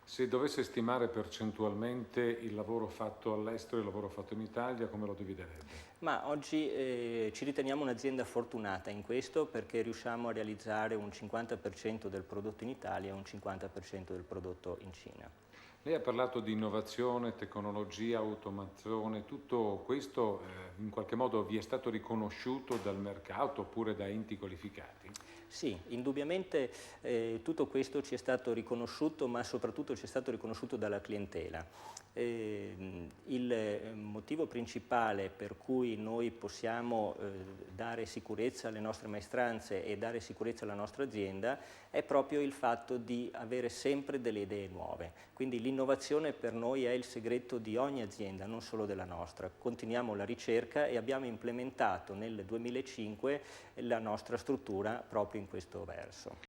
Se dovesse stimare percentualmente il lavoro fatto all'estero e il lavoro fatto in Italia, come lo dividerebbe? Ma oggi ci riteniamo un'azienda fortunata in questo perché riusciamo a realizzare un 50% del prodotto in Italia e un 50% del prodotto in Cina. Lei ha parlato di innovazione, tecnologia, automazione, tutto questo in qualche modo vi è stato riconosciuto dal mercato oppure da enti qualificati? Sì, indubbiamente tutto questo ci è stato riconosciuto, ma soprattutto ci è stato riconosciuto dalla clientela. Il motivo principale per cui noi possiamo dare sicurezza alle nostre maestranze e dare sicurezza alla nostra azienda è proprio il fatto di avere sempre delle idee nuove. Quindi l'innovazione per noi è il segreto di ogni azienda, non solo della nostra. Continuiamo la ricerca e abbiamo implementato nel 2005 la nostra struttura proprio in questo verso.